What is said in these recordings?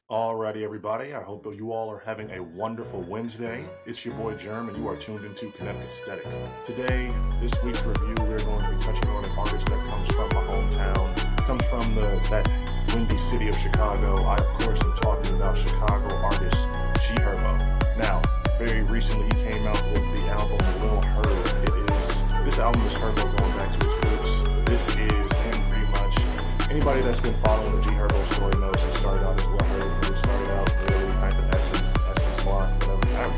Alrighty, everybody. I hope you all are having a wonderful Wednesday. It's your boy Jerm, and you are tuned into Connect Aesthetic. Today, this week's review, we're going to be touching on an artist that comes from my hometown, comes from that windy city of Chicago. I, of course, am talking about Chicago artist Herbo. Now, very recently, he came out with the album Lil Herb. This album is Herbo going back to his roots. This is him pretty much. Anybody that's been following the Herbo story knows he started out as Lil Herb. He started out really kind of Essence block, whatever.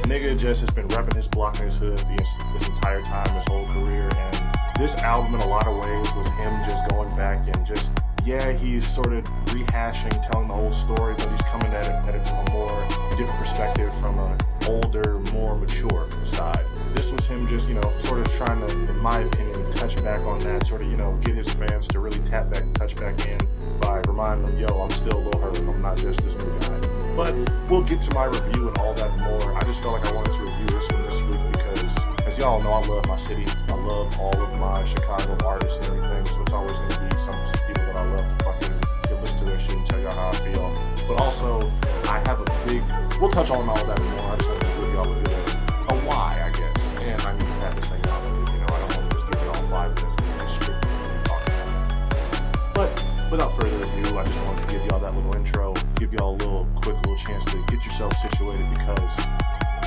Nigga just has been repping his block and his hood this entire time, his whole career. And this album, in a lot of ways, was him just going back and just, yeah, he's sort of rehashing, telling the whole story, but he's coming at it from a more different perspective, from an older, more mature side. This was him just, sort of trying to, in my opinion, touch back on that, sort of, get his fans to really touch back in by reminding them, yo, I'm still Lil Herb, I'm not just this new guy. But we'll get to my review and all that more. I just felt like I wanted to review this one this week because, as y'all know, I love my city. I love all of my Chicago artists and everything, so it's always going to be some people that I love to fucking listen to their shit and tell y'all how I feel. But also, I have a big, we'll touch on all that more. I just want to give y'all a why, I guess. And I need to have this thing out. I don't want to just give y'all 5 minutes and strictly talking about it. But without further ado, I just wanted to give y'all that little intro, give y'all a quick little chance to get yourself situated because,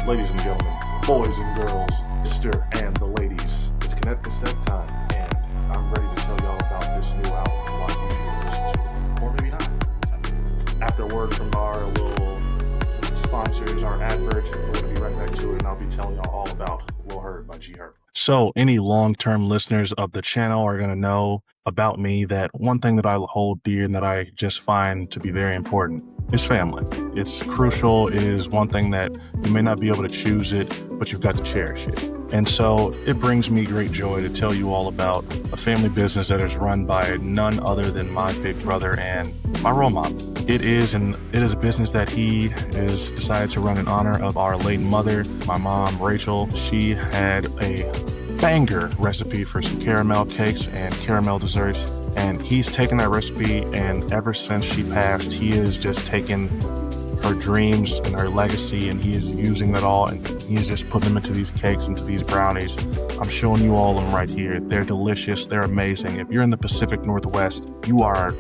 ladies and gentlemen, boys and girls, Mr. and the ladies, it's Connect Aesthetic time, and I'm ready to tell y'all about this new album and why you should listen to it, or maybe not. After a word from our little sponsors, our advert, we're going to be right back to it, and I'll be telling y'all all about Lil Herb by Herb. So any long-term listeners of the channel are going to know about me that one thing that I hold dear and that I just find to be very important is family. It's crucial. It is one thing that you may not be able to choose it, but you've got to cherish it. And so it brings me great joy to tell you all about a family business that is run by none other than my big brother and my role model. It is a business that he has decided to run in honor of our late mother, my mom, Rachel. She had a banger recipe for some caramel cakes and caramel desserts, and he's taken that recipe, and ever since she passed, he has just taken her dreams and her legacy, and he is using that all, and he is just putting them into these cakes, into these brownies. I'm showing you all of them right here. They're delicious. They're amazing. If you're in the Pacific Northwest, you are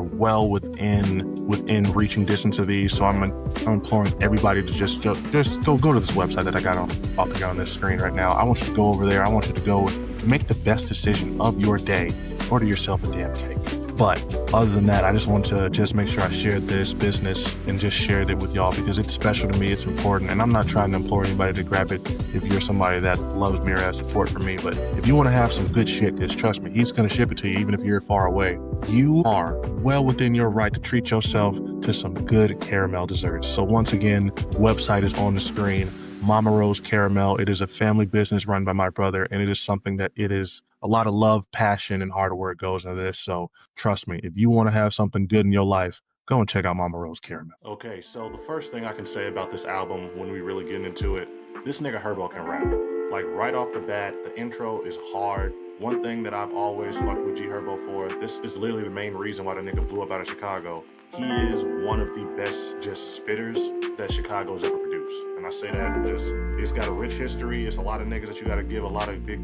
well within reaching distance of these. So I'm imploring everybody to just go to this website that I got up here on this screen right now. I want you to go over there. I want you to go make the best decision of your day. Order yourself a damn cake. But other than that, I just want to make sure I shared this business and just shared it with y'all because it's special to me, it's important, and I'm not trying to implore anybody to grab it if you're somebody that loves me or has support for me. But if you want to have some good shit, because trust me, he's going to ship it to you even if you're far away. You are well within your right to treat yourself to some good caramel desserts. So once again, website is on the screen. Mama Rose Caramel. It is a family business run by my brother, and it is something that it is a lot of love, passion, and hard work goes into this. So trust me, if you want to have something good in your life, go and check out Mama Rose Caramel. Okay, so the first thing I can say about this album when we really get into it, this nigga Herbo can rap. Like right off the bat, the intro is hard. One thing that I've always fucked with Herbo for, this is literally the main reason why the nigga blew up out of Chicago. He is one of the best just spitters that Chicago's ever produced. And I say that just, it's got a rich history. It's a lot of niggas that you got to give a lot of good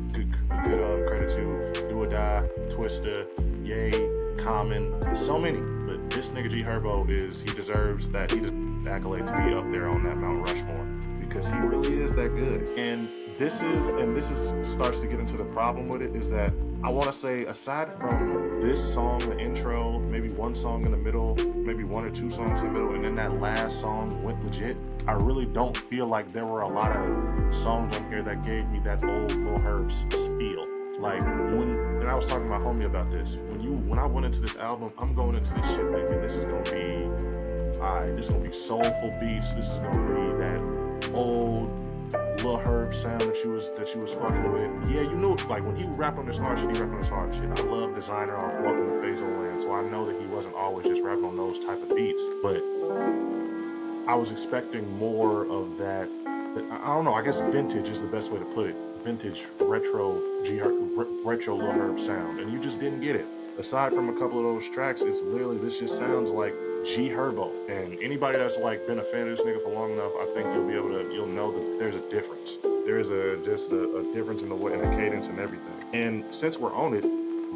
credit to. Do or Die, Twista, Ye, Common, so many. But this nigga Herbo he deserves that. He deserves the accolade to be up there on that Mount Rushmore because he really is that good. And this starts to get into the problem with it is that I want to say, aside from this song, the intro, maybe one song in the middle, maybe one or two songs in the middle, and then that last song went legit, I really don't feel like there were a lot of songs on here that gave me that old Lil Herb's feel. Like and I was talking to my homie about this. When I went into this album, I'm going into this shit thinking this is gonna be soulful beats. This is gonna be that old Lil Herb sound that she was fucking with. Yeah, you knew, like when he rapped on this hard shit, he rapped on this hard shit. I love Designer off Welcome to Phasal Land, so I know that he wasn't always just rapping on those type of beats. But I was expecting more of that. I don't know. I guess vintage is the best way to put it. Vintage retro Lil Herb sound, and you just didn't get it. aside from a couple of those tracks, it's literally, this just sounds like Herbo. And anybody that's like been a fan of this nigga for long enough, I think you'll know that there's a difference. There's a difference in the cadence and everything. And since we're on it,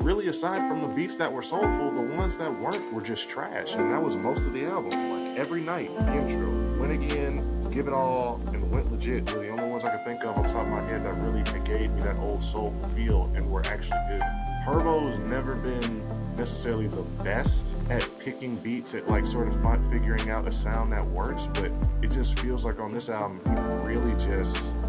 really, aside from the beats that were soulful, the ones that weren't were just trash. And that was most of the album. Like Every Night, the intro, Win Again, Give It All, and Went Legit were the only ones I could think of off the top of my head that really gave me that old soulful feel and were actually good. Herbo's never been necessarily the best at picking beats, at like sort of figuring out a sound that works, but it just feels like on this album, he really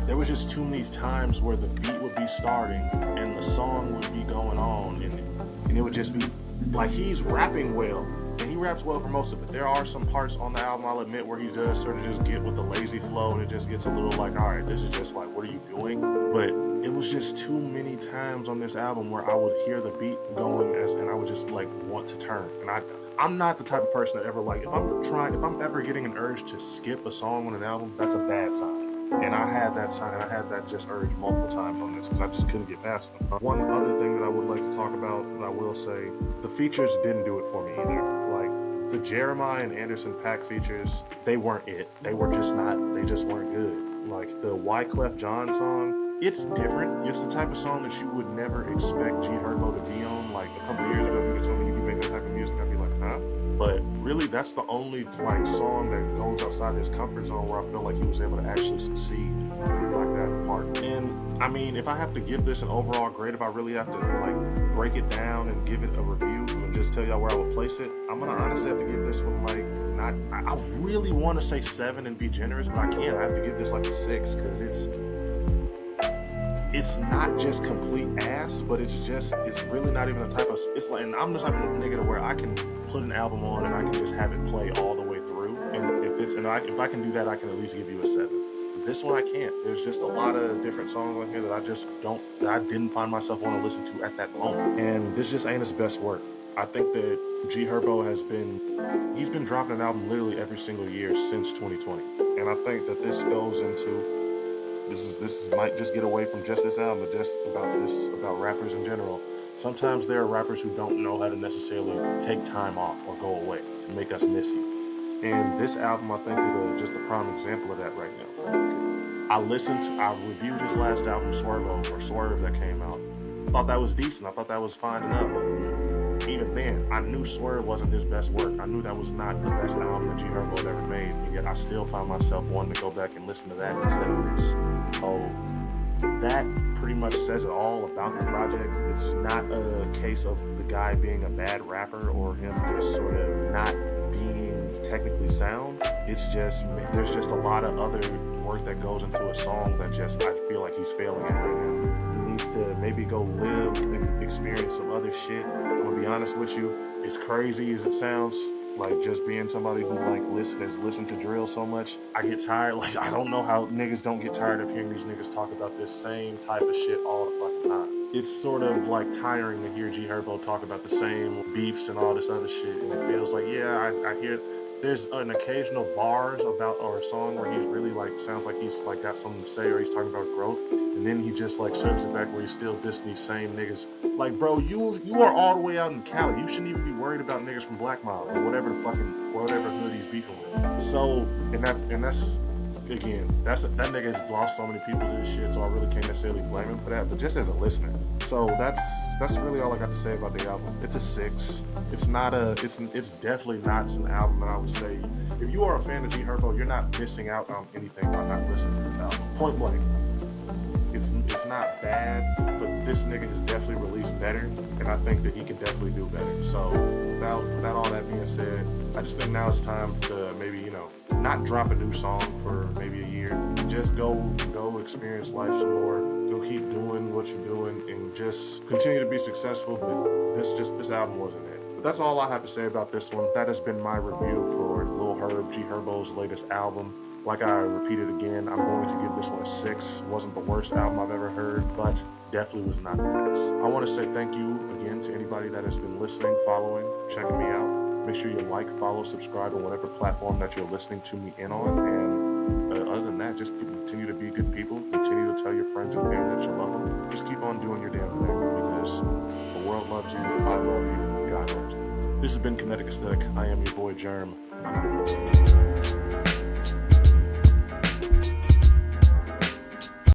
there was just too many times where the beat would be starting and the song would be going on, and it would just be like, he's rapping well, and he raps well for most of it. There are some parts on the album, I'll admit, where he does sort of just get with the lazy flow, and it just gets a little like, all right, this is just like, what are you doing? But it was just too many times on this album where I would hear the beat going and I would just like want to turn. And I'm not the type of person that ever like, if I'm ever getting an urge to skip a song on an album, that's a bad sign. And I had that just urge multiple times on this because I just couldn't get past them. One other thing that I would like to talk about, that I will say, the features didn't do it for me either. Like the Jeremiah and Anderson .Paak features, they weren't it. They just weren't good. Like the Wyclef Jean song, it's different. It's the type of song that you would never expect Herbo to be on. Like a couple years ago, if you would tell me you could make that type of music, I'd be like, huh? But really, that's the only like song that goes outside his comfort zone where I feel like he was able to actually succeed like that part. And I mean, if I have to give this an overall grade, if I really have to like break it down and give it a review and just tell y'all where I would place it, I'm gonna honestly have to give this one like I really want to say 7 and be generous, but I can't. I have to give this like a 6 because it's not just complete ass, but it's really not even the type of, it's like, and I'm the type of nigga to where I can put an album on and I can just have it play all the way through. And if I can do that, I can at least give you a 7. This one I can't. There's just a lot of different songs on here that I didn't find myself want to listen to at that moment. And this just ain't his best work. I think that Herbo he's been dropping an album literally every single year since 2020. And I think that this goes into, this might just get away from just this album, but just about rappers in general. Sometimes there are rappers who don't know how to necessarily take time off or go away to make us miss you. And this album, I think, is just a prime example of that right now. I reviewed his last album, Swerve, that came out. Thought that was decent. I thought that was fine enough. Even then, I knew Swerve wasn't his best work. I knew that was not the best album that Herbo had ever made, and yet I still found myself wanting to go back and listen to that instead of this. So that pretty much says it all about the project. It's not a case of the guy being a bad rapper or him just sort of not being technically sound. It's just, there's just a lot of other work that goes into a song that just, I feel like he's failing at right now. He needs to maybe go live and experience some other shit. I'm gonna be honest with you, as crazy as it sounds, like just being somebody who like has listened to drill so much, I get tired. Like, I don't know how niggas don't get tired of hearing these niggas talk about this same type of shit all the fucking time. It's sort of like tiring to hear Herbo talk about the same beefs and all this other shit, and it feels like, yeah, I hear there's an occasional bars about, or a song where he's really like, sounds like he's like got something to say, or he's talking about growth, and then he just like circles it back where he's still dissing these same niggas. Like, bro, you are all the way out in Cali. You shouldn't even be worried about niggas from Black Mile or whatever hood he's beefing with. So, and that's again, that nigga has lost so many people to this shit, so I really can't necessarily blame him for that, but just as a listener. So that's really all I got to say about the album. It's a 6. It's definitely not an album that I would say, if you are a fan of Herbo, you're not missing out on anything by not listening to this album. Point blank. It's not bad, but this nigga has definitely released better, and I think that he can definitely do better. So without all that being said, I just think now it's time to maybe, not drop a new song for maybe a year. Just go experience life some more. Go keep doing what you're doing and just continue to be successful. But this album wasn't it. But that's all I have to say about this one. That has been my review for Lil Herb, Herbo's latest album. Like I repeated again, I'm going to give this one a 6. Wasn't the worst album I've ever heard, but definitely was not the best. I want to say thank you again to anybody that has been listening, following, checking me out. Make sure you like, follow, subscribe on whatever platform that you're listening to me in on. And other than that, just continue to be good people. Continue to tell your friends and family that you love them. Just keep on doing your damn thing, because Gherbos. The world loves you, I love you, God loves you. This has been Kinetic Aesthetic. I am your boy Jerm. I'm out.